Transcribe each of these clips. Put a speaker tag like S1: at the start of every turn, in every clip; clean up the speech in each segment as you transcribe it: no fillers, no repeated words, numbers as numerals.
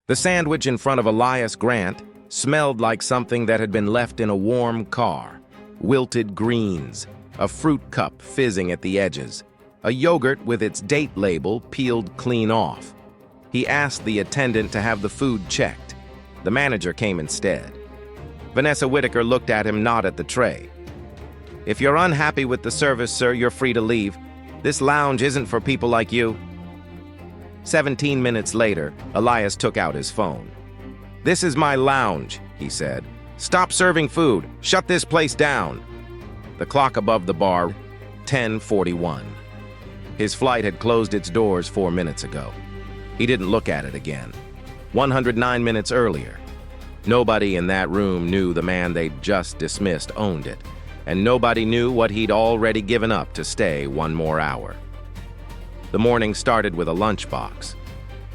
S1: The sandwich in front of Elias Grant smelled like something that had been left in a warm car. Wilted greens, a fruit cup fizzing at the edges, a yogurt with its date label peeled clean off. He asked the attendant to have the food checked. The manager came instead. Vanessa Whitaker looked at him, not at the tray. "If you're unhappy with the service, sir, you're free to leave. This lounge isn't for people like you." 17 minutes later, Elias took out his phone. "This is my lounge," he said. "Stop serving food. Shut this place down." The clock above the bar, 10:41. His flight had closed its doors 4 minutes ago. He didn't look at it again. 109 minutes earlier. Nobody in that room knew the man they'd just dismissed owned it, and nobody knew what he'd already given up to stay one more hour. The morning started with a lunchbox.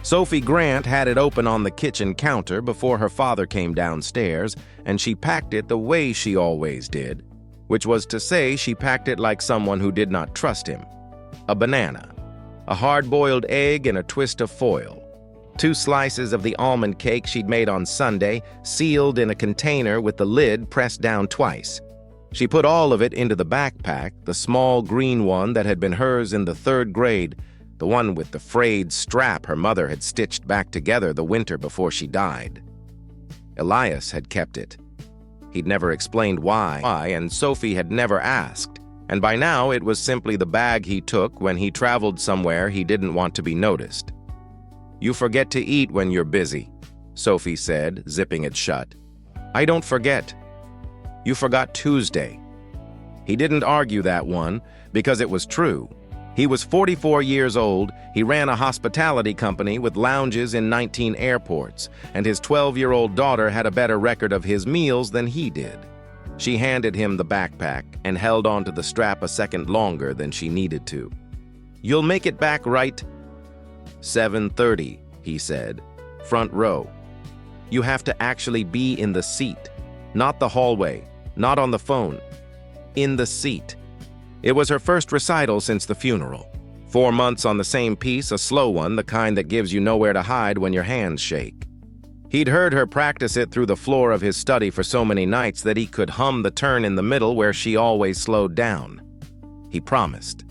S1: Sophie Grant had it open on the kitchen counter before her father came downstairs, and she packed it the way she always did, which was to say she packed it like someone who did not trust him. A banana, a hard-boiled egg, and a twist of foil. 2 slices of the almond cake she'd made on Sunday, sealed in a container with the lid pressed down twice. She put all of it into the backpack, the small green one that had been hers in the 3rd grade, the one with the frayed strap her mother had stitched back together the winter before she died. Elias had kept it. He'd never explained why, and Sophie had never asked, and by now it was simply the bag he took when he traveled somewhere he didn't want to be noticed. "You forget to eat when you're busy," Sophie said, zipping it shut. "I don't forget. You forgot Tuesday." He didn't argue that one, because it was true. He was 44 years old, he ran a hospitality company with lounges in 19 airports, and his 12-year-old daughter had a better record of his meals than he did. She handed him the backpack and held onto the strap a second longer than she needed to. "You'll make it back, right?" 7:30, he said. "Front row. You have to actually be in the seat, not the hallway, not on the phone. In the seat." It was her first recital since the funeral. 4 months on the same piece, a slow one, the kind that gives you nowhere to hide when your hands shake. He'd heard her practice it through the floor of his study for so many nights that he could hum the turn in the middle where she always slowed down. He promised.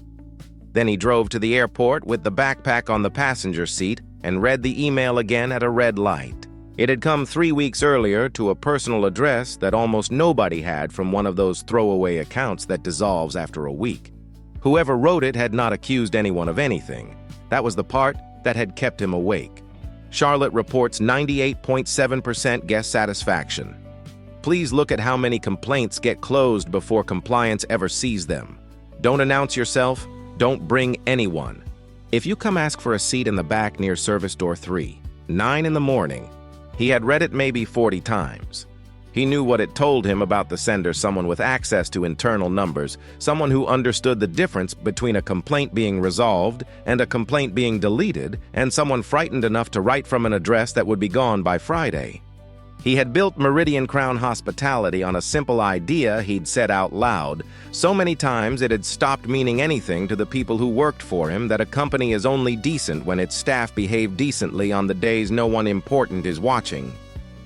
S1: Then he drove to the airport with the backpack on the passenger seat and read the email again at a red light. It had come 3 weeks earlier to a personal address that almost nobody had from one of those throwaway accounts that dissolves after a week. Whoever wrote it had not accused anyone of anything. That was the part that had kept him awake. Charlotte reports 98.7% guest satisfaction. Please look at how many complaints get closed before compliance ever sees them. Don't announce yourself. Don't bring anyone. If you come ask for a seat in the back near service door 3, 9 in the morning, he had read it maybe 40 times. He knew what it told him about the sender, someone with access to internal numbers, someone who understood the difference between a complaint being resolved and a complaint being deleted, and someone frightened enough to write from an address that would be gone by Friday. He had built Meridian Crown Hospitality on a simple idea he'd said out loud. So many times it had stopped meaning anything to the people who worked for him that a company is only decent when its staff behave decently on the days no one important is watching.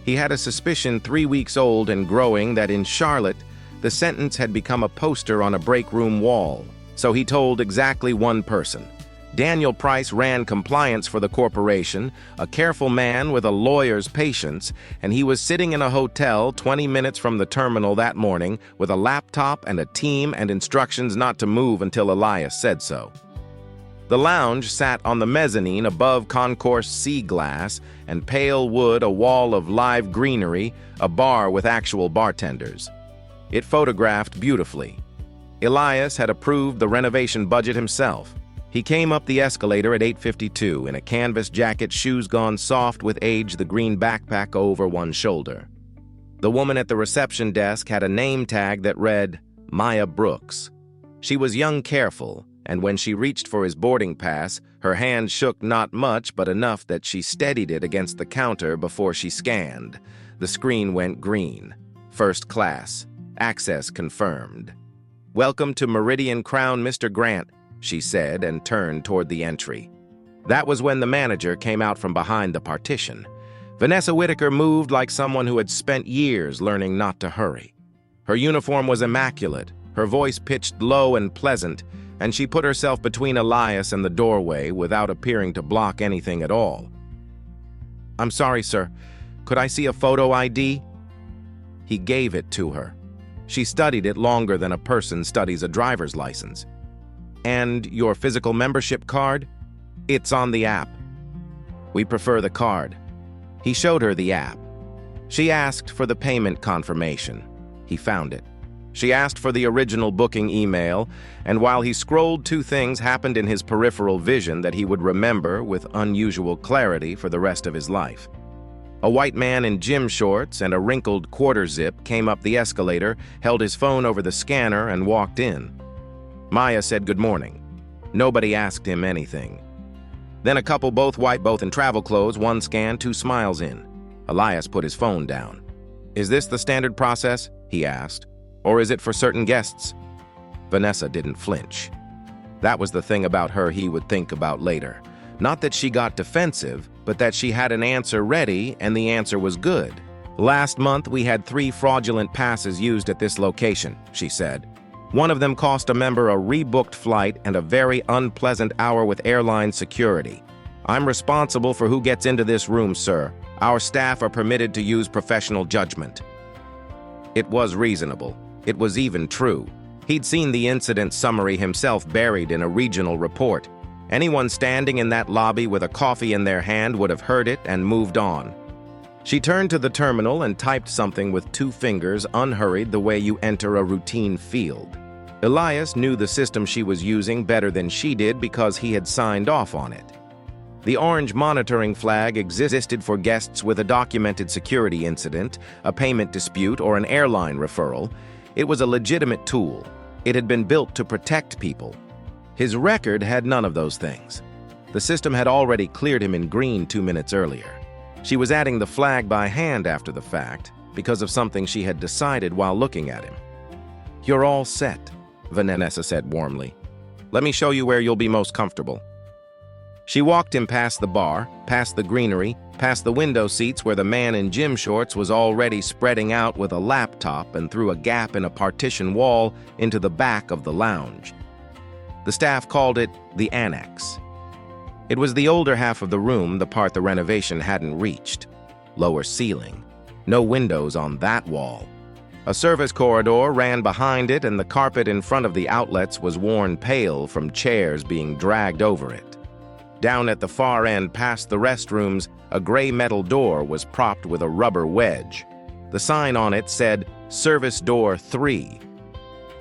S1: He had a suspicion 3 weeks old and growing that in Charlotte, the sentence had become a poster on a break room wall. So he told exactly one person. Daniel Price ran compliance for the corporation, a careful man with a lawyer's patience, and he was sitting in a hotel 20 minutes from the terminal that morning with a laptop and a team and instructions not to move until Elias said so. The lounge sat on the mezzanine above concourse sea glass and pale wood, a wall of live greenery, a bar with actual bartenders. It photographed beautifully. Elias had approved the renovation budget himself. He came up the escalator at 8:52 in a canvas jacket, shoes gone soft with age, the green backpack over one shoulder. The woman at the reception desk had a name tag that read, Maya Brooks. She was young, careful, and when she reached for his boarding pass, her hand shook not much but enough that she steadied it against the counter before she scanned. The screen went green. First class. Access confirmed. "Welcome to Meridian Crown, Mr. Grant," she said and turned toward the entry. That was when the manager came out from behind the partition. Vanessa Whitaker moved like someone who had spent years learning not to hurry. Her uniform was immaculate, her voice pitched low and pleasant, and she put herself between Elias and the doorway without appearing to block anything at all. "I'm sorry, sir. Could I see a photo ID?" He gave it to her. She studied it longer than a person studies a driver's license. "And your physical membership card?" "It's on the app." "We prefer the card." He showed her the app. She asked for the payment confirmation. He found it. She asked for the original booking email, and while he scrolled, two things happened in his peripheral vision that he would remember with unusual clarity for the rest of his life. A white man in gym shorts and a wrinkled quarter zip came up the escalator, held his phone over the scanner, and walked in. Maya said good morning. Nobody asked him anything. Then a couple, both white, both in travel clothes, one scan, two smiles in. Elias put his phone down. "Is this the standard process?" he asked. "Or is it for certain guests?" Vanessa didn't flinch. That was the thing about her he would think about later. Not that she got defensive, but that she had an answer ready, and the answer was good. "Last month, we had 3 fraudulent passes used at this location," she said. "One of them cost a member a rebooked flight and a very unpleasant hour with airline security. I'm responsible for who gets into this room, sir. Our staff are permitted to use professional judgment." It was reasonable. It was even true. He'd seen the incident summary himself buried in a regional report. Anyone standing in that lobby with a coffee in their hand would have heard it and moved on. She turned to the terminal and typed something with 2 fingers, unhurried, the way you enter a routine field. Elias knew the system she was using better than she did because he had signed off on it. The orange monitoring flag existed for guests with a documented security incident, a payment dispute, or an airline referral. It was a legitimate tool. It had been built to protect people. His record had none of those things. The system had already cleared him in green 2 minutes earlier. She was adding the flag by hand after the fact because of something she had decided while looking at him. "You're all set," Vanessa said warmly. "Let me show you where you'll be most comfortable." She walked him past the bar, past the greenery, past the window seats where the man in gym shorts was already spreading out with a laptop, and through a gap in a partition wall into the back of the lounge. The staff called it the annex. It was the older half of the room, the part the renovation hadn't reached. Lower ceiling. No windows on that wall. A service corridor ran behind it, and the carpet in front of the outlets was worn pale from chairs being dragged over it. Down at the far end, past the restrooms, a gray metal door was propped with a rubber wedge. The sign on it said, "Service Door 3."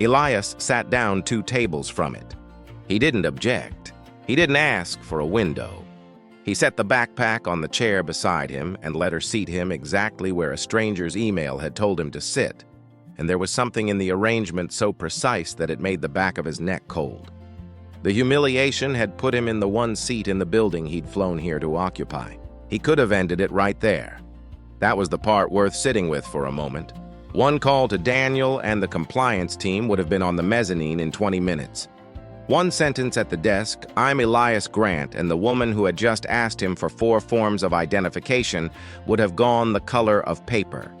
S1: Elias sat down 2 tables from it. He didn't object. He didn't ask for a window. He set the backpack on the chair beside him and let her seat him exactly where a stranger's email had told him to sit, and there was something in the arrangement so precise that it made the back of his neck cold. The humiliation had put him in the one seat in the building he'd flown here to occupy. He could have ended it right there. That was the part worth sitting with for a moment. One call to Daniel and the compliance team would have been on the mezzanine in 20 minutes. One sentence at the desk, "I'm Elias Grant," and the woman who had just asked him for 4 forms of identification would have gone the color of paper.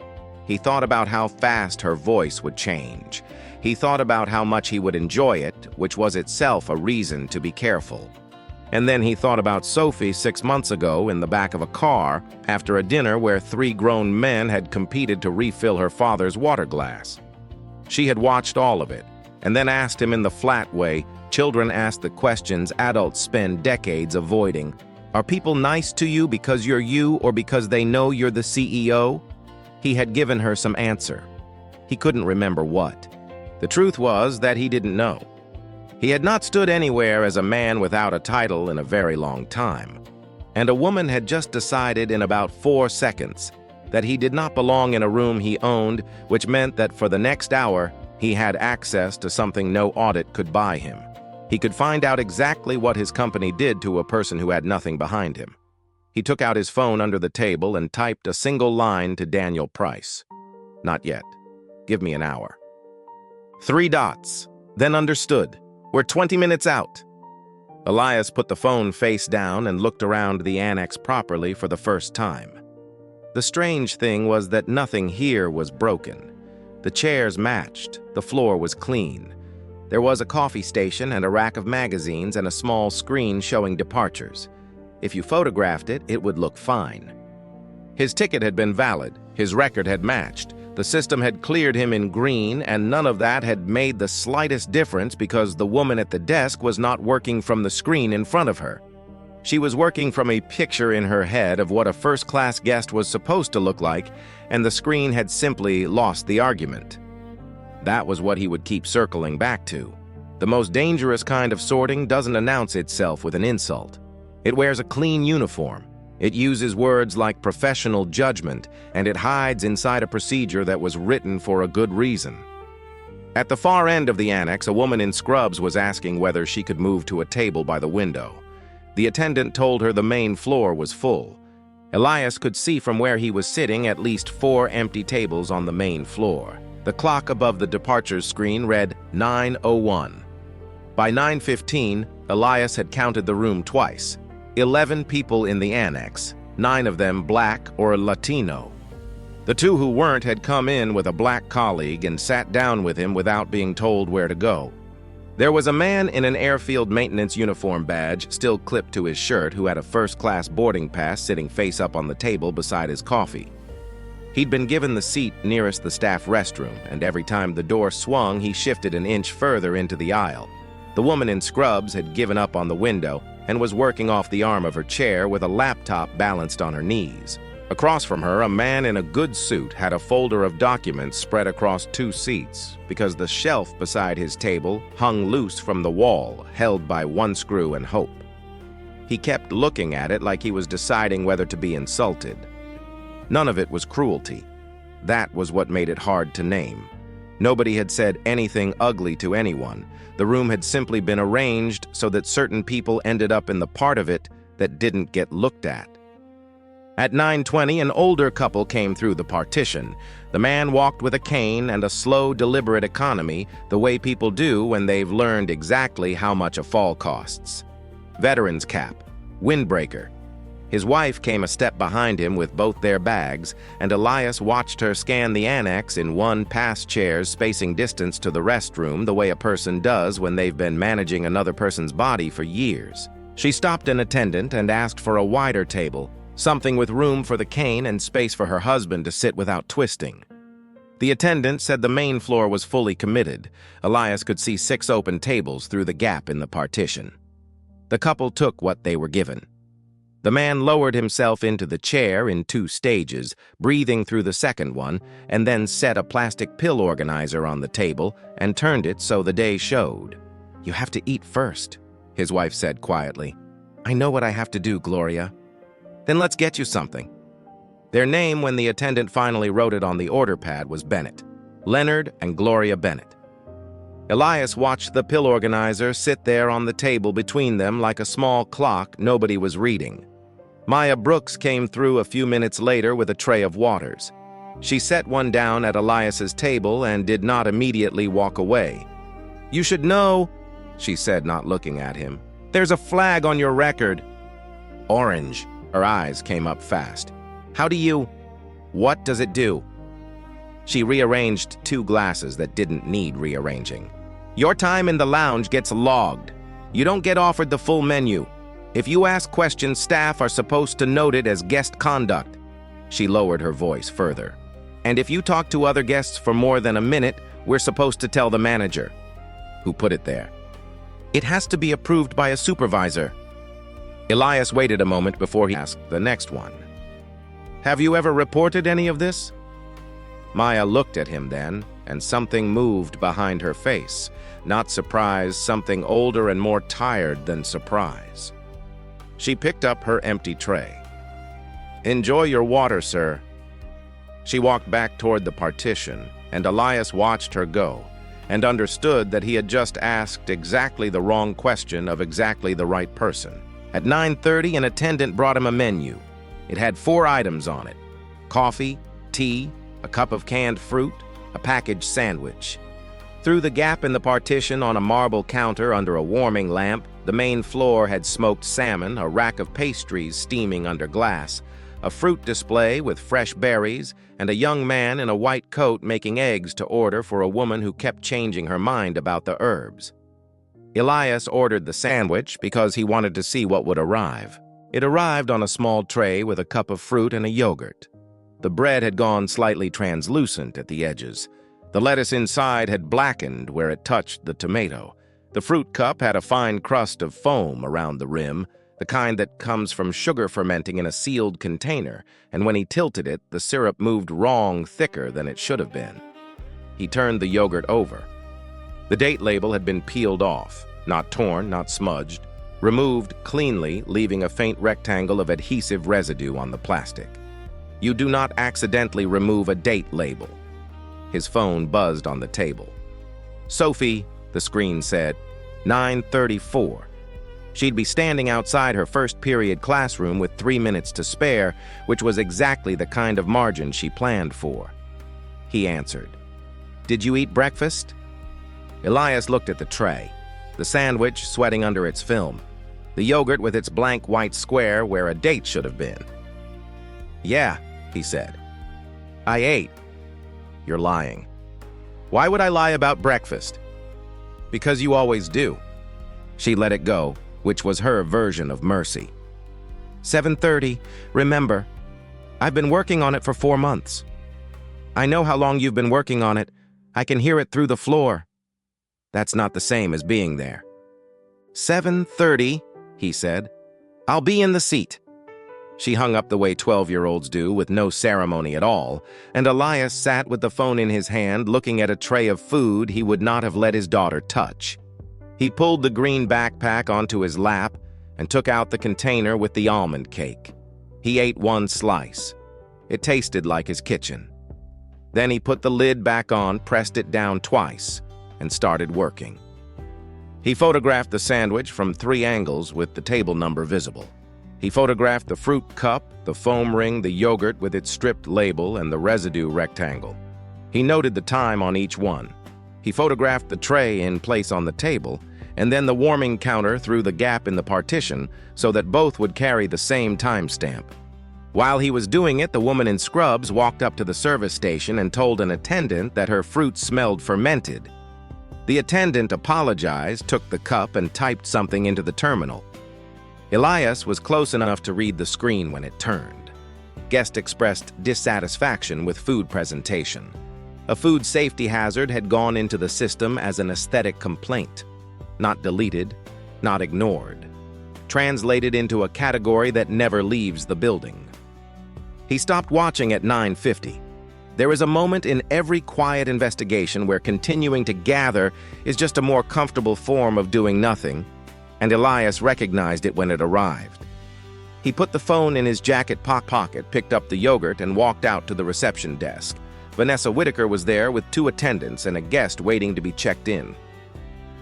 S1: He thought about how fast her voice would change. He thought about how much he would enjoy it, which was itself a reason to be careful. And then he thought about Sophie 6 months ago in the back of a car after a dinner where 3 grown men had competed to refill her father's water glass. She had watched all of it, and then asked him in the flat way children ask the questions adults spend decades avoiding. "Are people nice to you because you're you or because they know you're the CEO?" He had given her some answer. He couldn't remember what. The truth was that he didn't know. He had not stood anywhere as a man without a title in a very long time. And a woman had just decided in about 4 seconds that he did not belong in a room he owned, which meant that for the next hour, he had access to something no audit could buy him. He could find out exactly what his company did to a person who had nothing behind him. He took out his phone under the table and typed a single line to Daniel Price. "Not yet. Give me an hour." 3 dots, then understood. "We're 20 minutes out." Elias put the phone face down and looked around the annex properly for the first time. The strange thing was that nothing here was broken. The chairs matched, the floor was clean. There was a coffee station and a rack of magazines and a small screen showing departures. If you photographed it, it would look fine. His ticket had been valid, his record had matched, the system had cleared him in green, and none of that had made the slightest difference because the woman at the desk was not working from the screen in front of her. She was working from a picture in her head of what a first-class guest was supposed to look like, and the screen had simply lost the argument. That was what he would keep circling back to. The most dangerous kind of sorting doesn't announce itself with an insult. It wears a clean uniform. It uses words like professional judgment, and it hides inside a procedure that was written for a good reason. At the far end of the annex, a woman in scrubs was asking whether she could move to a table by the window. The attendant told her the main floor was full. Elias could see from where he was sitting at least 4 empty tables on the main floor. The clock above the departures screen read 9:01. By 9:15, Elias had counted the room twice. 11 people in the annex, 9 of them black or Latino. The 2 who weren't had come in with a black colleague and sat down with him without being told where to go. There was a man in an airfield maintenance uniform badge still clipped to his shirt who had a first-class boarding pass sitting face up on the table beside his coffee. He'd been given the seat nearest the staff restroom, and every time the door swung, he shifted an inch further into the aisle. The woman in scrubs had given up on the window and was working off the arm of her chair with a laptop balanced on her knees. Across from her, a man in a good suit had a folder of documents spread across 2 seats because the shelf beside his table hung loose from the wall, held by one screw and hope. He kept looking at it like he was deciding whether to be insulted. None of it was cruelty. That was what made it hard to name. Nobody had said anything ugly to anyone. The room had simply been arranged so that certain people ended up in the part of it that didn't get looked at. At 9:20, an older couple came through the partition. The man walked with a cane and a slow, deliberate economy, the way people do when they've learned exactly how much a fall costs. Veteran's cap, windbreaker. His wife came a step behind him with both their bags, and Elias watched her scan the annex in 1 past chairs spacing distance to the restroom the way a person does when they've been managing another person's body for years. She stopped an attendant and asked for a wider table, something with room for the cane and space for her husband to sit without twisting. The attendant said the main floor was fully committed. Elias could see 6 open tables through the gap in the partition. The couple took what they were given. The man lowered himself into the chair in 2 stages, breathing through the second one, and then set a plastic pill organizer on the table and turned it so the day showed. "You have to eat first," his wife said quietly. "I know what I have to do, Gloria." "Then let's get you something." Their name, when the attendant finally wrote it on the order pad, was Bennett. Leonard and Gloria Bennett. Elias watched the pill organizer sit there on the table between them like a small clock nobody was reading. Maya Brooks came through a few minutes later with a tray of waters. She set one down at Elias's table and did not immediately walk away. "You should know," she said, not looking at him. "There's a flag on your record." "Orange." Her eyes came up fast. "How do you... What does it do?" She rearranged 2 glasses that didn't need rearranging. "Your time in the lounge gets logged. You don't get offered the full menu. If you ask questions, staff are supposed to note it as guest conduct." She lowered her voice further. "And if you talk to other guests for more than a minute, we're supposed to tell the manager." "Who put it there?" "It has to be approved by a supervisor." Elias waited a moment before he asked the next one. "Have you ever reported any of this?" Maya looked at him then, and something moved behind her face. Not surprise, something older and more tired than surprise. She picked up her empty tray. "Enjoy your water, sir." She walked back toward the partition, and Elias watched her go, and understood that he had just asked exactly the wrong question of exactly the right person. At 9:30, an attendant brought him a menu. It had 4 items on it: coffee, tea, a cup of canned fruit, a packaged sandwich. Through the gap in the partition on a marble counter under a warming lamp, the main floor had smoked salmon, a rack of pastries steaming under glass, a fruit display with fresh berries, and a young man in a white coat making eggs to order for a woman who kept changing her mind about the herbs. Elias ordered the sandwich because he wanted to see what would arrive. It arrived on a small tray with a cup of fruit and a yogurt. The bread had gone slightly translucent at the edges. The lettuce inside had blackened where it touched the tomato. The fruit cup had a fine crust of foam around the rim, the kind that comes from sugar fermenting in a sealed container, and when he tilted it, the syrup moved wrong, thicker than it should have been. He turned the yogurt over. The date label had been peeled off, not torn, not smudged, removed cleanly, leaving a faint rectangle of adhesive residue on the plastic. You do not accidentally remove a date label. His phone buzzed on the table. Sophie, the screen said, 9:34. She'd be standing outside her first period classroom with 3 minutes to spare, which was exactly the kind of margin she planned for. He answered, "Did you eat breakfast?" Elias looked at the tray, the sandwich sweating under its film, the yogurt with its blank white square where a date should have been. "Yeah," he said. "I ate." "You're lying." "Why would I lie about breakfast?" "Because you always do." She let it go, which was her version of mercy. 7:30, remember, I've been working on it for 4 months. I know how long you've been working on it. I can hear it through the floor. That's not the same as being there. 7:30, he said. I'll be in the seat. She hung up the way 12-year-olds do, with no ceremony at all, and Elias sat with the phone in his hand, looking at a tray of food he would not have let his daughter touch. He pulled the green backpack onto his lap and took out the container with the almond cake. He ate 1 slice. It tasted like his kitchen. Then he put the lid back on, pressed it down twice, and started working. He photographed the sandwich from 3 angles with the table number visible. He photographed the fruit cup, the foam ring, the yogurt with its stripped label, and the residue rectangle. He noted the time on each one. He photographed the tray in place on the table, and then the warming counter through the gap in the partition so that both would carry the same timestamp. While he was doing it, the woman in scrubs walked up to the service station and told an attendant that her fruit smelled fermented. The attendant apologized, took the cup, and typed something into the terminal. Elias was close enough to read the screen when it turned. Guest expressed dissatisfaction with food presentation. A food safety hazard had gone into the system as an aesthetic complaint. Not deleted, not ignored. Translated into a category that never leaves the building. He stopped watching at 9:50. There is a moment in every quiet investigation where continuing to gather is just a more comfortable form of doing nothing, and Elias recognized it when it arrived. He put the phone in his jacket pocket, picked up the yogurt, and walked out to the reception desk. Vanessa Whitaker was there with 2 attendants and a guest waiting to be checked in.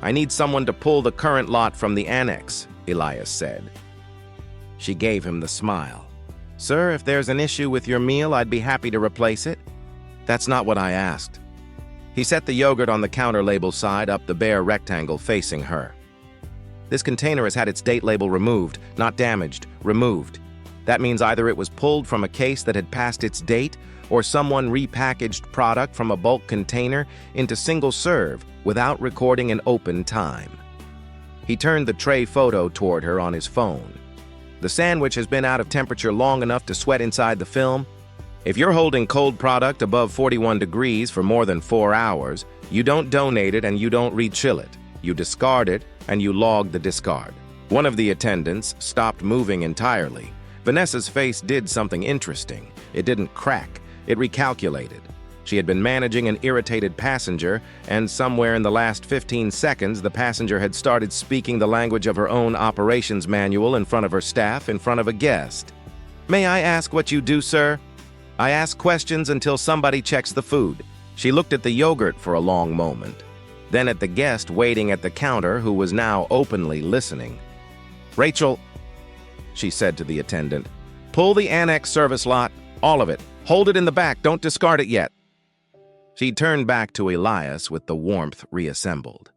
S1: I need someone to pull the current lot from the annex, Elias said. She gave him the smile. Sir, if there's an issue with your meal, I'd be happy to replace it. That's not what I asked. He set the yogurt on the counter label side up the bare rectangle facing her. This container has had its date label removed, not damaged, removed. That means either it was pulled from a case that had passed its date, or someone repackaged product from a bulk container into single serve without recording an open time. He turned the tray photo toward her on his phone. The sandwich has been out of temperature long enough to sweat inside the film. If you're holding cold product above 41 degrees for more than 4 hours, you don't donate it and you don't rechill it. You discard it and you log the discard. One of the attendants stopped moving entirely. Vanessa's face did something interesting. It didn't crack. It recalculated. She had been managing an irritated passenger, and somewhere in the last 15 seconds, the passenger had started speaking the language of her own operations manual in front of her staff, in front of a guest. May I ask what you do, sir? I ask questions until somebody checks the food. She looked at the yogurt for a long moment, then at the guest waiting at the counter who was now openly listening. Rachel, she said to the attendant, pull the annex service lot, all of it. Hold it in the back, don't discard it yet. She turned back to Elias with the warmth reassembled.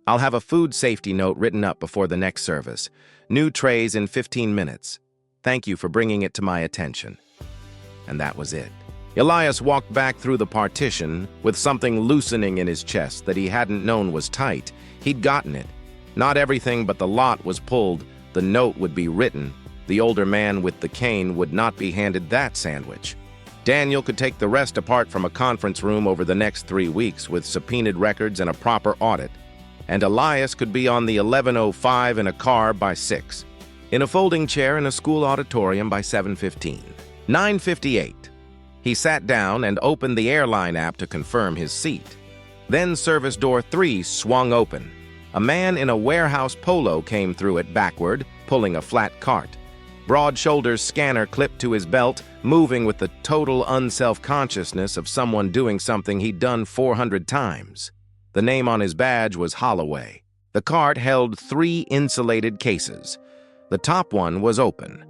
S1: I'll have a food safety note written up before the next service. New trays in 15 minutes. Thank you for bringing it to my attention." And that was it. Elias walked back through the partition with something loosening in his chest that he hadn't known was tight. He'd gotten it. Not everything but the lot was pulled. The note would be written. The older man with the cane would not be handed that sandwich. Daniel could take the rest apart from a conference room over the next 3 weeks with subpoenaed records and a proper audit. And Elias could be on the 11:05 in a car by 6. In a folding chair in a school auditorium by 7:15. 9:58. He sat down and opened the airline app to confirm his seat. Then service door 3 swung open. A man in a warehouse polo came through it backward, pulling a flat cart. Broad shoulders scanner clipped to his belt, moving with the total unself-consciousness of someone doing something he'd done 400 times. The name on his badge was Holloway. The cart held 3 insulated cases. The top one was open.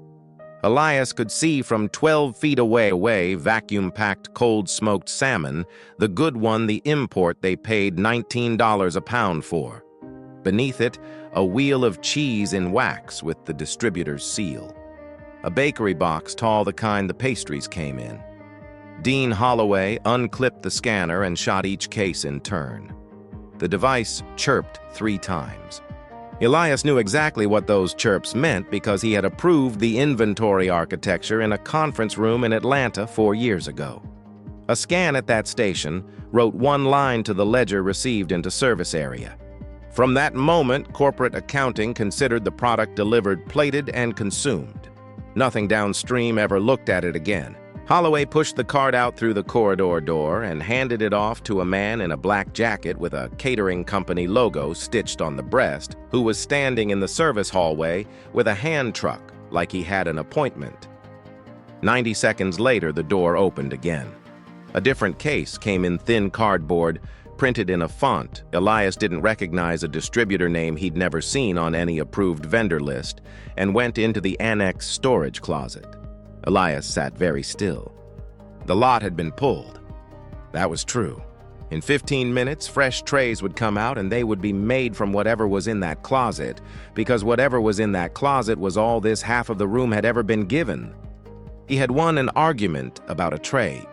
S1: Elias could see from 12 feet away vacuum-packed cold-smoked salmon, the good one, the import they paid $19 a pound for. Beneath it, a wheel of cheese in wax with the distributor's seal. A bakery box, tall, the kind the pastries came in. Dean Holloway unclipped the scanner and shot each case in turn. The device chirped 3 times. Elias knew exactly what those chirps meant because he had approved the inventory architecture in a conference room in Atlanta 4 years ago. A scan at that station wrote 1 line to the ledger received into service area. From that moment, corporate accounting considered the product delivered, plated, and consumed. Nothing downstream ever looked at it again. Holloway pushed the cart out through the corridor door and handed it off to a man in a black jacket with a catering company logo stitched on the breast, who was standing in the service hallway with a hand truck like he had an appointment. 90 seconds later, the door opened again. A different case came in thin cardboard, printed in a font Elias didn't recognize, a distributor name he'd never seen on any approved vendor list, and went into the annex storage closet. Elias sat very still. The lot had been pulled. That was true. In 15 minutes, fresh trays would come out and they would be made from whatever was in that closet, because whatever was in that closet was all this half of the room had ever been given. He had won an argument about a tray.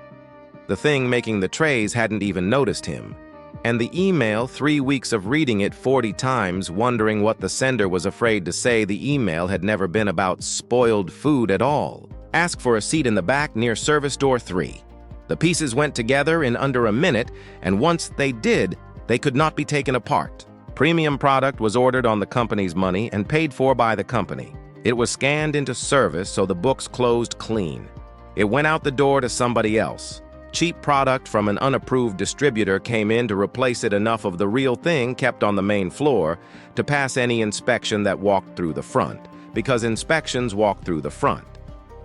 S1: The thing making the trays hadn't even noticed him. And the email, 3 weeks of reading it 40 times, wondering what the sender was afraid to say, the email had never been about spoiled food at all. Ask for a seat in the back near service door 3. The pieces went together in under a minute, and once they did, they could not be taken apart. Premium product was ordered on the company's money and paid for by the company. It was scanned into service, so the books closed clean. It went out the door to somebody else. Cheap product from an unapproved distributor came in to replace it. Enough of the real thing kept on the main floor to pass any inspection that walked through the front, because inspections walk through the front.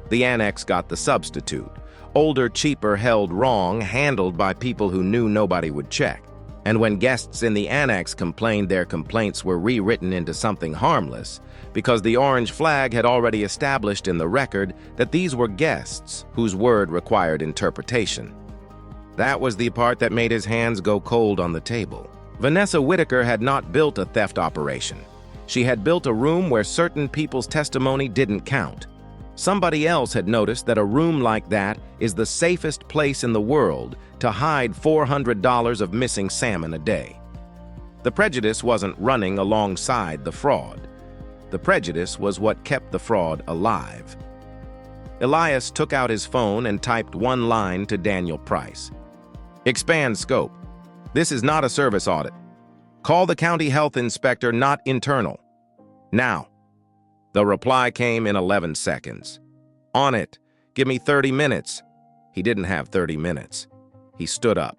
S1: The annex got the substitute. Older, cheaper, held wrong, handled by people who knew nobody would check. And when guests in the annex complained, their complaints were rewritten into something harmless, because the orange flag had already established in the record that these were guests whose word required interpretation. That was the part that made his hands go cold on the table. Vanessa Whitaker had not built a theft operation. She had built a room where certain people's testimony didn't count. Somebody else had noticed that a room like that is the safest place in the world to hide $400 of missing salmon a day. The prejudice wasn't running alongside the fraud. The prejudice was what kept the fraud alive. Elias took out his phone and typed 1 line to Daniel Price. Expand scope. This is not a service audit. Call the county health inspector, not internal. Now. The reply came in 11 seconds. On it. Give me 30 minutes. He didn't have 30 minutes. He stood up.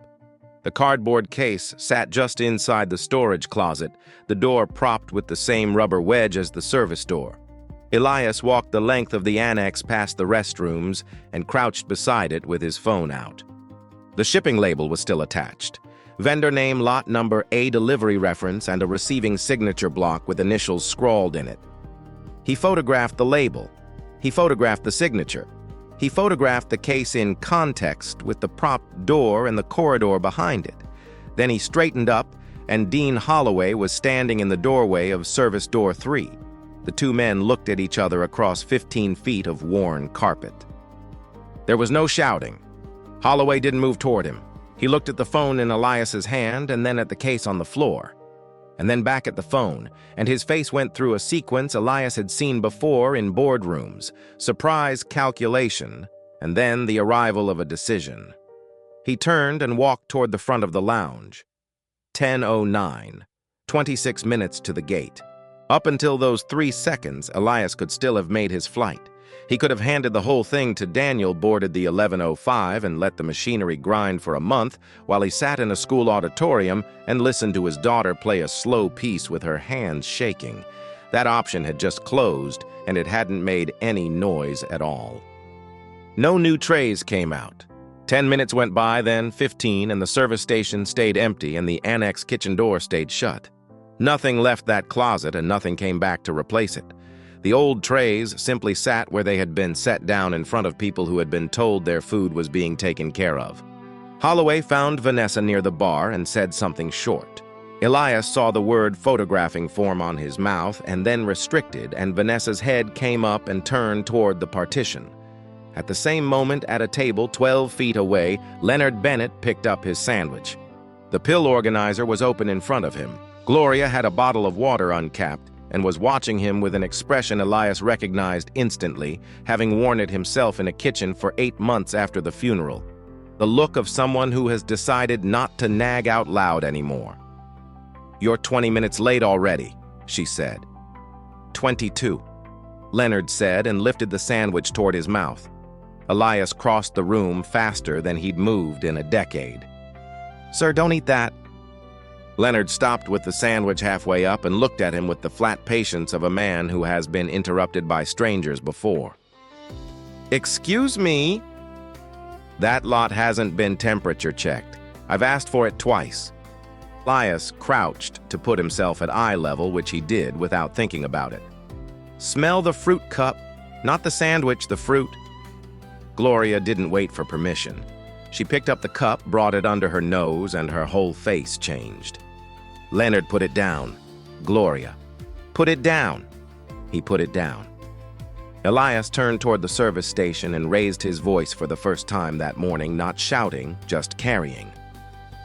S1: The cardboard case sat just inside the storage closet, the door propped with the same rubber wedge as the service door. Elias walked the length of the annex past the restrooms and crouched beside it with his phone out. The shipping label was still attached. Vendor name, lot number, a delivery reference, and a receiving signature block with initials scrawled in it. He photographed the label. He photographed the signature. He photographed the case in context with the propped door and the corridor behind it. Then he straightened up, and Dean Holloway was standing in the doorway of service door 3. The two men looked at each other across 15 feet of worn carpet. There was no shouting. Holloway didn't move toward him. He looked at the phone in Elias's hand and then at the case on the floor, and then back at the phone, and his face went through a sequence Elias had seen before in boardrooms: surprise, calculation, and then the arrival of a decision. He turned and walked toward the front of the lounge. 10:09, 26 minutes to the gate. Up until those 3 seconds, Elias could still have made his flight. He could have handed the whole thing to Daniel, boarded the 11:05, and let the machinery grind for a month while he sat in a school auditorium and listened to his daughter play a slow piece with her hands shaking. That option had just closed, and it hadn't made any noise at all. No new trays came out. 10 minutes went by, then 15, and the service station stayed empty and the annex kitchen door stayed shut. Nothing left that closet and nothing came back to replace it. The old trays simply sat where they had been set down in front of people who had been told their food was being taken care of. Holloway found Vanessa near the bar and said something short. Elias saw the word photographing form on his mouth and then restricted, and Vanessa's head came up and turned toward the partition. At the same moment, at a table 12 feet away, Leonard Bennett picked up his sandwich. The pill organizer was open in front of him. Gloria had a bottle of water uncapped and was watching him with an expression Elias recognized instantly, having worn it himself in a kitchen for 8 months after the funeral. The look of someone who has decided not to nag out loud anymore. "You're 20 minutes late already," she said. 22, Leonard said and lifted the sandwich toward his mouth. Elias crossed the room faster than he'd moved in a decade. "Sir, don't eat that." Leonard stopped with the sandwich halfway up and looked at him with the flat patience of a man who has been interrupted by strangers before. "Excuse me?" "That lot hasn't been temperature checked. I've asked for it twice." Elias crouched to put himself at eye level, which he did without thinking about it. "Smell the fruit cup, not the sandwich, the fruit." Gloria didn't wait for permission. She picked up the cup, brought it under her nose, and her whole face changed. Leonard put it down. Gloria, "Put it down." He put it down. Elias turned toward the service station and raised his voice for the first time that morning, not shouting, just carrying.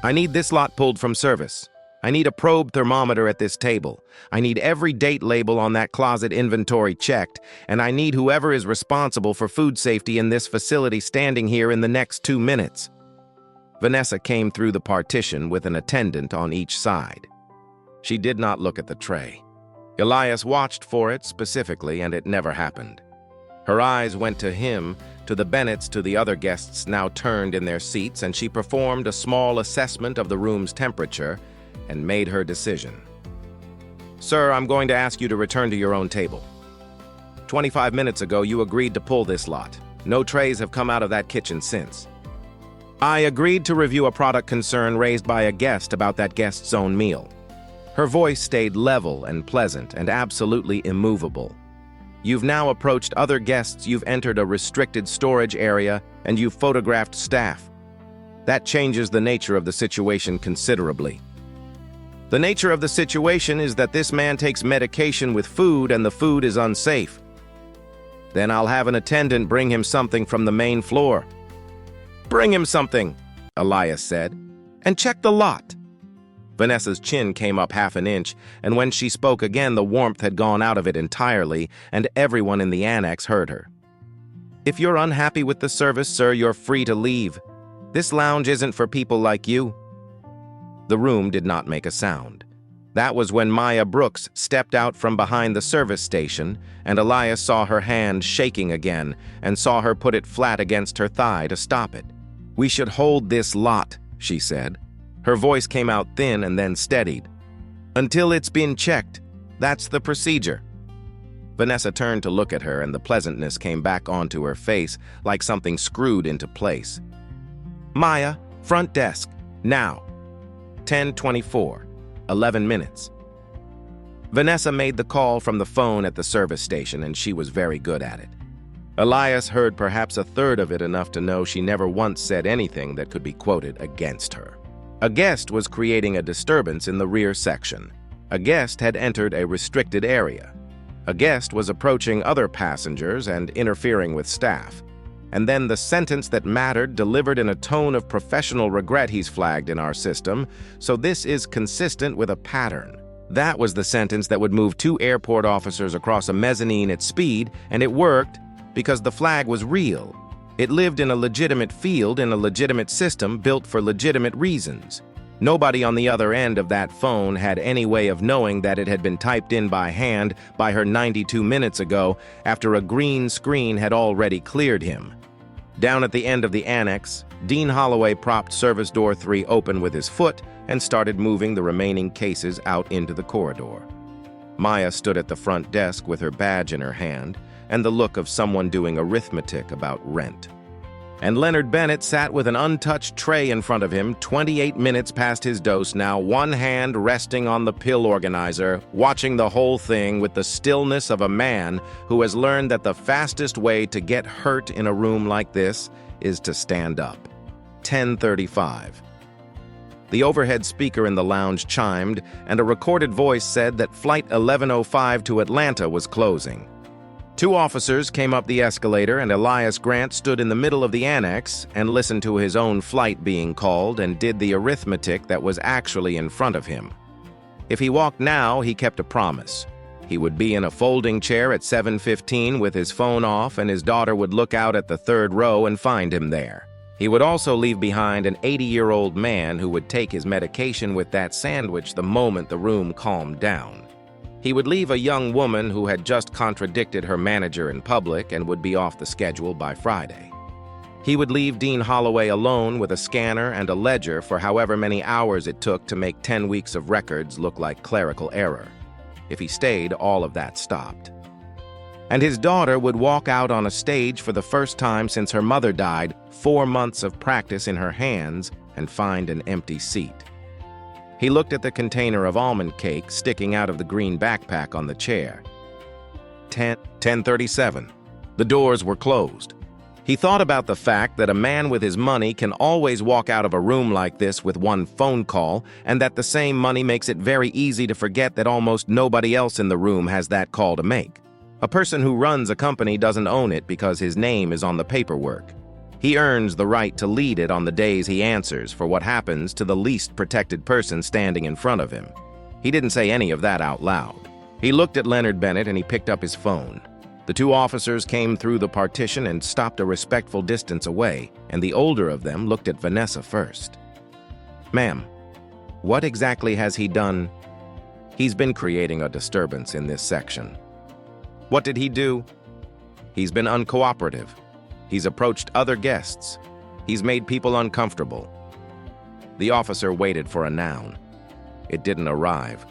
S1: "I need this lot pulled from service. I need a probe thermometer at this table. I need every date label on that closet inventory checked, and I need whoever is responsible for food safety in this facility standing here in the next 2 minutes. Vanessa came through the partition with an attendant on each side. She did not look at the tray. Elias watched for it specifically, and it never happened. Her eyes went to him, to the Bennetts, to the other guests now turned in their seats, and she performed a small assessment of the room's temperature and made her decision. "Sir, I'm going to ask you to return to your own table. 25 minutes ago, you agreed to pull this lot. No trays have come out of that kitchen since. I agreed to review a product concern raised by a guest about that guest's own meal." Her voice stayed level and pleasant and absolutely immovable. "You've now approached other guests, you've entered a restricted storage area, and you've photographed staff. That changes the nature of the situation considerably. The nature of the situation is that this man takes medication with food and the food is unsafe. Then I'll have an attendant bring him something from the main floor." "Bring him something," Elias said, "and check the lot." Vanessa's chin came up half an inch, and when she spoke again, the warmth had gone out of it entirely, and everyone in the annex heard her. "If you're unhappy with the service, sir, you're free to leave. This lounge isn't for people like you." The room did not make a sound. That was when Maya Brooks stepped out from behind the service station, and Elias saw her hand shaking again and saw her put it flat against her thigh to stop it. "We should hold this lot," she said. Her voice came out thin and then steadied. "Until it's been checked. That's the procedure." Vanessa turned to look at her, and the pleasantness came back onto her face like something screwed into place. "Maya, front desk, now." 10:24, 11 minutes. Vanessa made the call from the phone at the service station, and she was very good at it. Elias heard perhaps a third of it, enough to know she never once said anything that could be quoted against her. A guest was creating a disturbance in the rear section. A guest had entered a restricted area. A guest was approaching other passengers and interfering with staff. And then the sentence that mattered delivered in a tone of professional regret. He's flagged in our system, so this is consistent with a pattern. That was the sentence that would move 2 airport officers across a mezzanine at speed, and it worked because the flag was real. It lived in a legitimate field in a legitimate system built for legitimate reasons. Nobody on the other end of that phone had any way of knowing that it had been typed in by hand by her 92 minutes ago after a green screen had already cleared him. Down at the end of the annex, Dean Holloway propped service door 3 open with his foot and started moving the remaining cases out into the corridor. Maya stood at the front desk with her badge in her hand and the look of someone doing arithmetic about rent. And Leonard Bennett sat with an untouched tray in front of him, 28 minutes past his dose now, one hand resting on the pill organizer, watching the whole thing with the stillness of a man who has learned that the fastest way to get hurt in a room like this is to stand up. 10:35. The overhead speaker in the lounge chimed, and a recorded voice said that Flight 1105 to Atlanta was closing. 2 officers came up the escalator, and Elias Grant stood in the middle of the annex and listened to his own flight being called and did the arithmetic that was actually in front of him. If he walked now, he kept a promise. He would be in a folding chair at 7:15 with his phone off, and his daughter would look out at the 3rd row and find him there. He would also leave behind an 80-year-old man who would take his medication with that sandwich the moment the room calmed down. He would leave a young woman who had just contradicted her manager in public and would be off the schedule by Friday. He would leave Dean Holloway alone with a scanner and a ledger for however many hours it took to make 10 weeks of records look like clerical error. If he stayed, all of that stopped. And his daughter would walk out on a stage for the first time since her mother died, 4 months of practice in her hands, and find an empty seat. He looked at the container of almond cake sticking out of the green backpack on the chair. 10:37. The doors were closed. He thought about the fact that a man with his money can always walk out of a room like this with one phone call, and that the same money makes it very easy to forget that almost nobody else in the room has that call to make. A person who runs a company doesn't own it because his name is on the paperwork. He earns the right to lead it on the days he answers for what happens to the least protected person standing in front of him. He didn't say any of that out loud. He looked at Leonard Bennett and he picked up his phone. The 2 officers came through the partition and stopped a respectful distance away, and the older of them looked at Vanessa first. "Ma'am, what exactly has he done?" "He's been creating a disturbance in this section." "What did he do?" "He's been uncooperative. He's approached other guests. He's made people uncomfortable." The officer waited for a noun. It didn't arrive.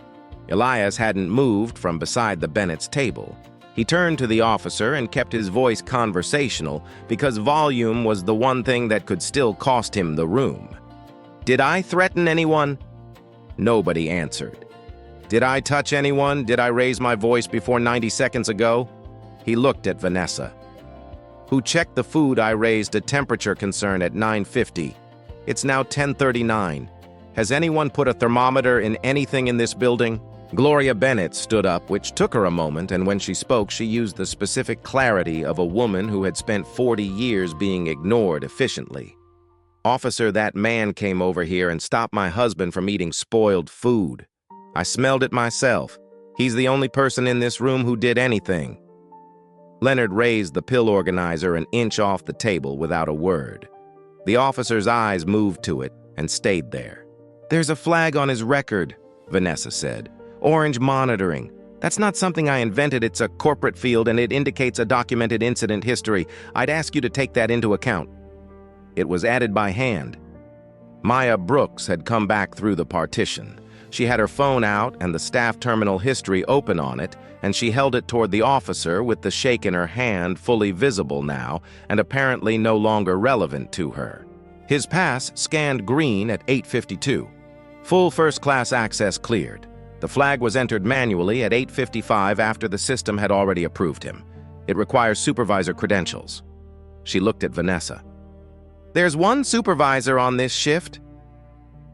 S1: Elias hadn't moved from beside the Bennett's table. He turned to the officer and kept his voice conversational because volume was the one thing that could still cost him the room. "Did I threaten anyone?" Nobody answered. "Did I touch anyone? Did I raise my voice before 90 seconds ago?" He looked at Vanessa. "Who checked the food I raised a temperature concern at 9:50. It's now 10:39. Has anyone put a thermometer in anything in this building?" Gloria Bennett stood up, which took her a moment, and when she spoke, she used the specific clarity of a woman who had spent 40 years being ignored efficiently. "Officer, that man came over here and stopped my husband from eating spoiled food. I smelled it myself. He's the only person in this room who did anything." Leonard raised the pill organizer an inch off the table without a word. The officer's eyes moved to it and stayed there. "There's a flag on his record," Vanessa said. "Orange monitoring. That's not something I invented. It's a corporate field and it indicates a documented incident history. I'd ask you to take that into account." It was added by hand. Maya Brooks had come back through the partition. She had her phone out and the staff terminal history open on it, and she held it toward the officer with the shake in her hand fully visible now and apparently no longer relevant to her. His pass scanned green at 8:52. Full first-class access cleared. The flag was entered manually at 8:55 after the system had already approved him. It requires supervisor credentials. She looked at Vanessa. "There's one supervisor on this shift."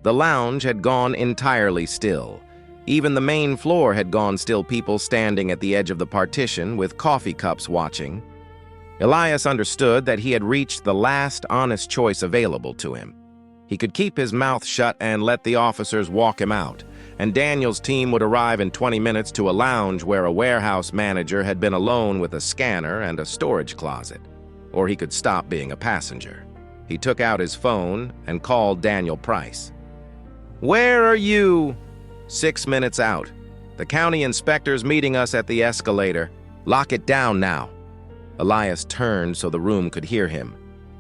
S1: The lounge had gone entirely still. Even the main floor had gone, still people standing at the edge of the partition with coffee cups watching. Elias understood that he had reached the last honest choice available to him. He could keep his mouth shut and let the officers walk him out, and Daniel's team would arrive in 20 minutes to a lounge where a warehouse manager had been alone with a scanner and a storage closet. Or he could stop being a passenger. He took out his phone and called Daniel Price. "Where are you?" "6 minutes out. The county inspector's meeting us at the escalator. Lock it down now." Elias turned so the room could hear him.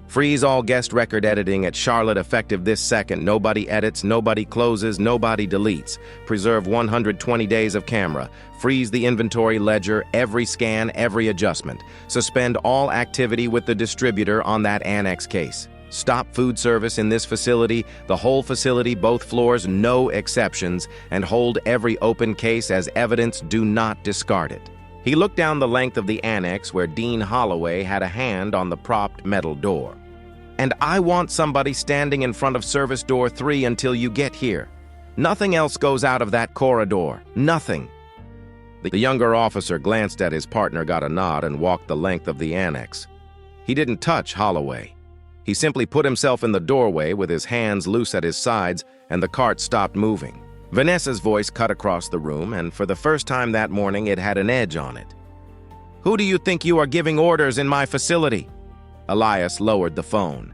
S1: "Freeze all guest record editing at Charlotte effective this second. Nobody edits, nobody closes, nobody deletes. Preserve 120 days of camera. Freeze the inventory ledger, every scan, every adjustment. Suspend all activity with the distributor on that annex case. Stop food service in this facility, the whole facility, both floors, no exceptions, and hold every open case as evidence. Do not discard it." He looked down the length of the annex where Dean Holloway had a hand on the propped metal door. "And I want somebody standing in front of service door 3 until you get here. Nothing else goes out of that corridor. Nothing." The younger officer glanced at his partner, got a nod, and walked the length of the annex. He didn't touch Holloway. He simply put himself in the doorway with his hands loose at his sides, and the cart stopped moving. Vanessa's voice cut across the room, and for the first time that morning it had an edge on it. "Who do you think you are giving orders in my facility?" Elias lowered the phone.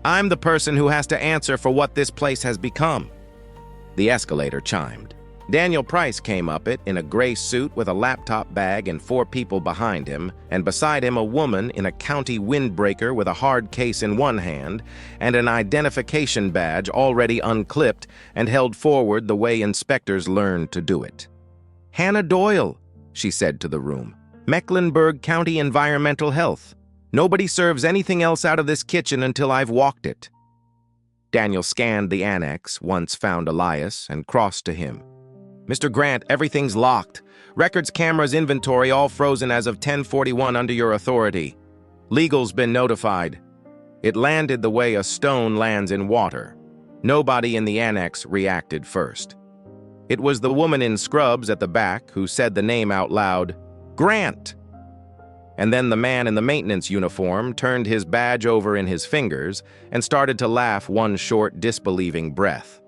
S1: "I'm the person who has to answer for what this place has become." The escalator chimed. Daniel Price came up it in a gray suit with a laptop bag and 4 people behind him, and beside him a woman in a county windbreaker with a hard case in one hand and an identification badge already unclipped and held forward the way inspectors learned to do it. "Hannah Doyle," she said to the room. "Mecklenburg County Environmental Health. Nobody serves anything else out of this kitchen until I've walked it." Daniel scanned the annex, once found Elias, and crossed to him. "Mr. Grant, everything's locked. Records, cameras, inventory, all frozen as of 10:41 under your authority. Legal's been notified." It landed the way a stone lands in water. Nobody in the annex reacted first. It was the woman in scrubs at the back who said the name out loud, "Grant!" And then the man in the maintenance uniform turned his badge over in his fingers and started to laugh one short, disbelieving breath.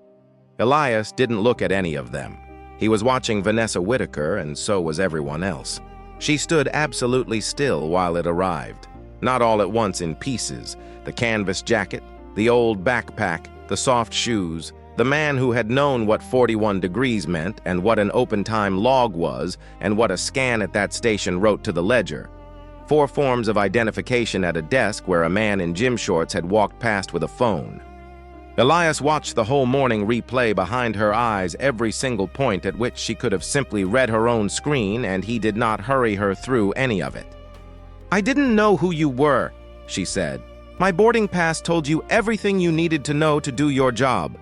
S1: Elias didn't look at any of them. He was watching Vanessa Whitaker, and so was everyone else. She stood absolutely still while it arrived, not all at once in pieces: the canvas jacket, the old backpack, the soft shoes, the man who had known what 41 degrees meant and what an open-time log was and what a scan at that station wrote to the ledger. 4 forms of identification at a desk where a man in gym shorts had walked past with a phone. Elias watched the whole morning replay behind her eyes, every single point at which she could have simply read her own screen, and he did not hurry her through any of it. "I didn't know who you were," she said. "My boarding pass told you everything you needed to know to do your job."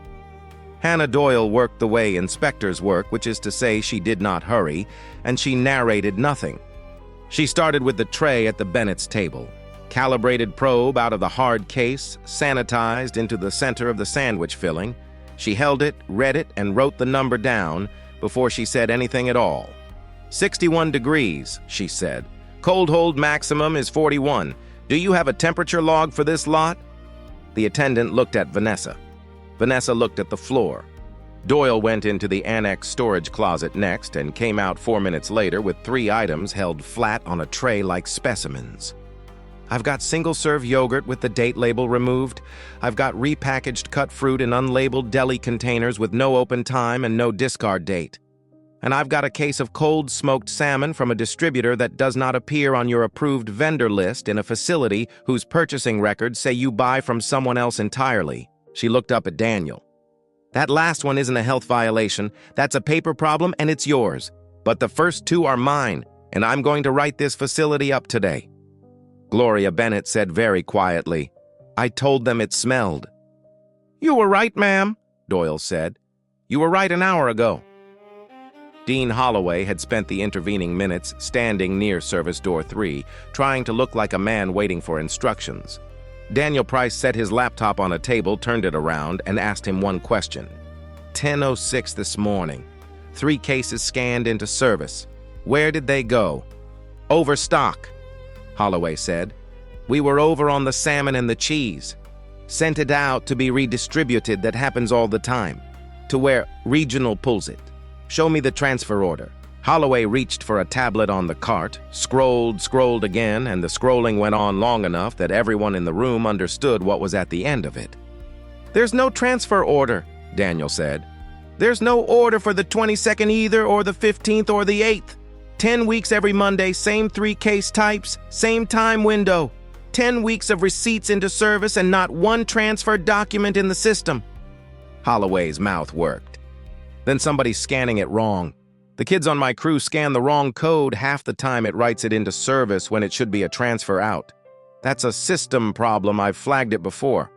S1: Hannah Doyle worked the way inspectors work, which is to say she did not hurry, and she narrated nothing. She started with the tray at the Bennett's table. Calibrated probe out of the hard case, sanitized into the center of the sandwich filling. She held it, read it, and wrote the number down before she said anything at all. 61 degrees, she said. Cold hold maximum is 41. Do you have a temperature log for this lot? The attendant looked at Vanessa. Vanessa looked at the floor. Doyle went into the annex storage closet next and came out 4 minutes later with 3 items held flat on a tray like specimens. I've got single-serve yogurt with the date label removed. I've got repackaged cut fruit in unlabeled deli containers with no open time and no discard date. And I've got a case of cold smoked salmon from a distributor that does not appear on your approved vendor list in a facility whose purchasing records say you buy from someone else entirely. She looked up at Daniel. That last one isn't a health violation. That's a paper problem and it's yours. But the first 2 are mine, and I'm going to write this facility up today. Gloria Bennett said very quietly, I told them it smelled. You were right, ma'am, Doyle said. You were right an hour ago. Dean Holloway had spent the intervening minutes standing near service door 3, trying to look like a man waiting for instructions. Daniel Price set his laptop on a table, turned it around, and asked him one question. 10:06 this morning. 3 cases scanned into service. Where did they go? Overstock, Holloway said. We were over on the salmon and the cheese. Sent it out to be redistributed. That happens all the time. To where regional pulls it. Show me the transfer order. Holloway reached for a tablet on the cart, scrolled again, and the scrolling went on long enough that everyone in the room understood what was at the end of it. There's no transfer order, Daniel said. There's no order for the 22nd either, or the 15th, or the 8th. 10 weeks every Monday, same 3 case types, same time window. 10 weeks of receipts into service and not one transfer document in the system. Holloway's mouth worked. Then somebody's scanning it wrong. The kids on my crew scan the wrong code half the time. It writes it into service when it should be a transfer out. That's a system problem. I've flagged it before.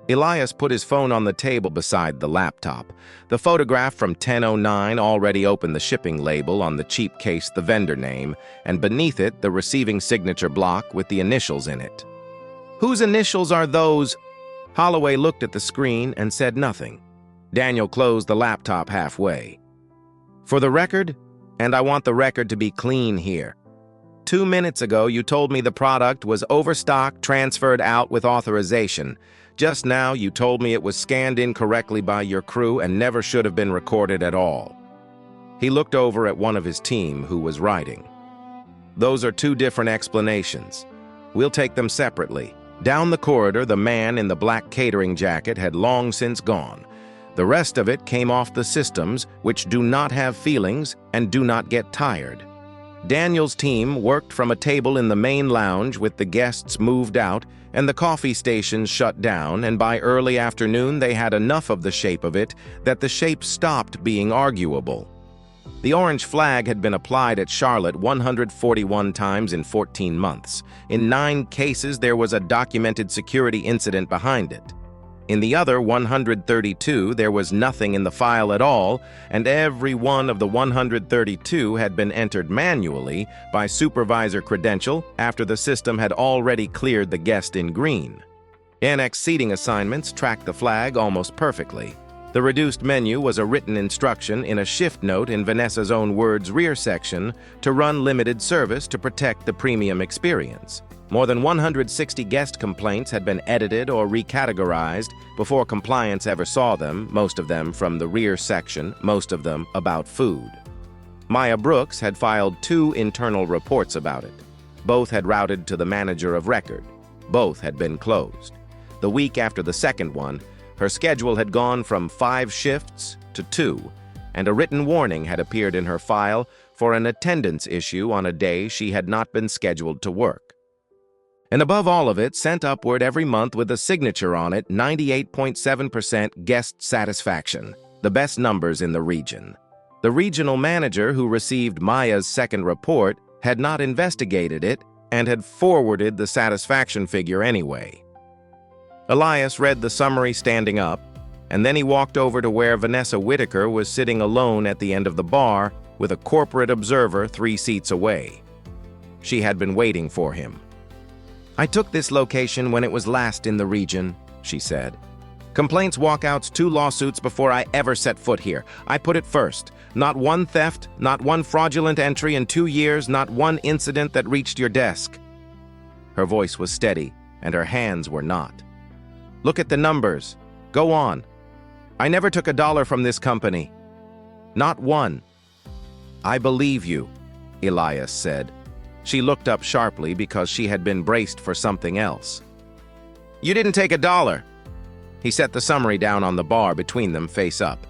S1: Elias put his phone on the table beside the laptop. The photograph from 1009 already opened the shipping label on the cheap case, the vendor name, and beneath it the receiving signature block with the initials in it. Whose initials are those? Holloway looked at the screen and said nothing. Daniel closed the laptop halfway. For the record, and I want the record to be clean here. 2 minutes ago, you told me the product was overstocked, transferred out with authorization. Just now, you told me it was scanned incorrectly by your crew and never should have been recorded at all. He looked over at one of his team who was writing. Those are 2 different explanations. We'll take them separately. Down the corridor, the man in the black catering jacket had long since gone. The rest of it came off the systems, which do not have feelings and do not get tired. Daniel's team worked from a table in the main lounge with the guests moved out and the coffee stations shut down, and by early afternoon they had enough of the shape of it that the shape stopped being arguable. The orange flag had been applied at Charlotte 141 times in 14 months. In 9 cases, there was a documented security incident behind it. In the other 132, there was nothing in the file at all, and every one of the 132 had been entered manually by supervisor credential after the system had already cleared the guest in green. Annex seating assignments tracked the flag almost perfectly. The reduced menu was a written instruction in a shift note in Vanessa's own words rear section to run limited service to protect the premium experience. More than 160 guest complaints had been edited or recategorized before compliance ever saw them, most of them from the rear section, most of them about food. Maya Brooks had filed 2 internal reports about it. Both had routed to the manager of record. Both had been closed. The week after the second one, her schedule had gone from 5 shifts to 2, and a written warning had appeared in her file for an attendance issue on a day she had not been scheduled to work. And above all of it, sent upward every month with a signature on it, 98.7% guest satisfaction, the best numbers in the region. The regional manager who received Maya's second report had not investigated it and had forwarded the satisfaction figure anyway. Elias read the summary standing up, and then he walked over to where Vanessa Whitaker was sitting alone at the end of the bar with a corporate observer 3 seats away. She had been waiting for him. I took this location when it was last in the region, she said. Complaints, walkouts, 2 lawsuits before I ever set foot here. I put it first. Not one theft, not one fraudulent entry in 2 years, not one incident that reached your desk. Her voice was steady, and her hands were not. Look at the numbers. Go on. I never took $1 from this company. Not one. I believe you, Elias said. She looked up sharply because she had been braced for something else. You didn't take $1. He set the summary down on the bar between them, face up.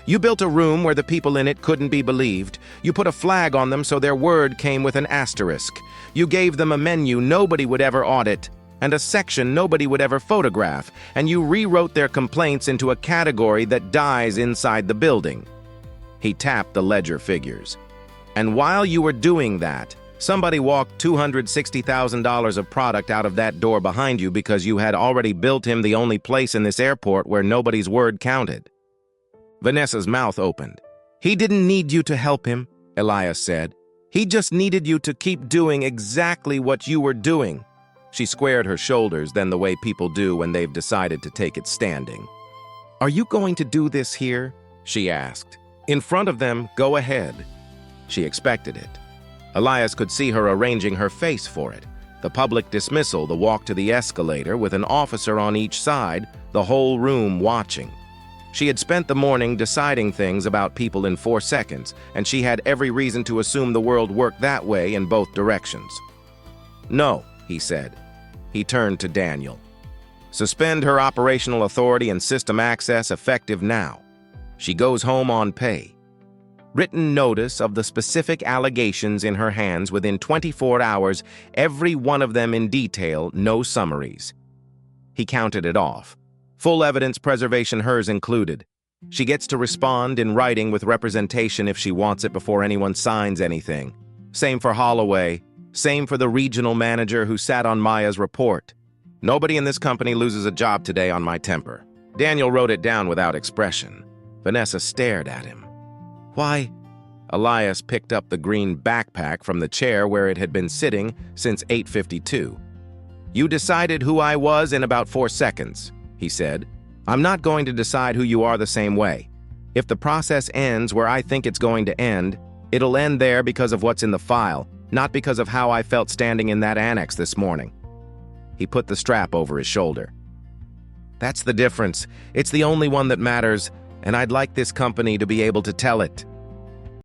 S1: You built a room where the people in it couldn't be believed. You put a flag on them so their word came with an asterisk. You gave them a menu nobody would ever audit, and a section nobody would ever photograph, and you rewrote their complaints into a category that dies inside the building. He tapped the ledger figures. And while you were doing that, somebody walked $260,000 of product out of that door behind you because you had already built him the only place in this airport where nobody's word counted. Vanessa's mouth opened. He didn't need you to help him, Elias said. He just needed you to keep doing exactly what you were doing. She squared her shoulders, then the way people do when they've decided to take it standing. Are you going to do this here? She asked. In front of them, go ahead. She expected it. Elias could see her arranging her face for it. The public dismissal, the walk to the escalator with an officer on each side, the whole room watching. She had spent the morning deciding things about people in 4 seconds, and she had every reason to assume the world worked that way in both directions. No, he said. He turned to Daniel. Suspend her operational authority and system access effective now. She goes home on pay. Written notice of the specific allegations in her hands within 24 hours, every one of them in detail, no summaries. He counted it off. Full evidence preservation, hers included. She gets to respond in writing with representation if she wants it before anyone signs anything. Same for Holloway. Same for the regional manager who sat on Maya's report. Nobody in this company loses a job today on my temper. Daniel wrote it down without expression. Vanessa stared at him. Why? Elias picked up the green backpack from the chair where it had been sitting since 8:52. You decided who I was in about 4 seconds, he said. I'm not going to decide who you are the same way. If the process ends where I think it's going to end, it'll end there because of what's in the file, not because of how I felt standing in that annex this morning. He put the strap over his shoulder. That's the difference. It's the only one that matters, and I'd like this company to be able to tell it.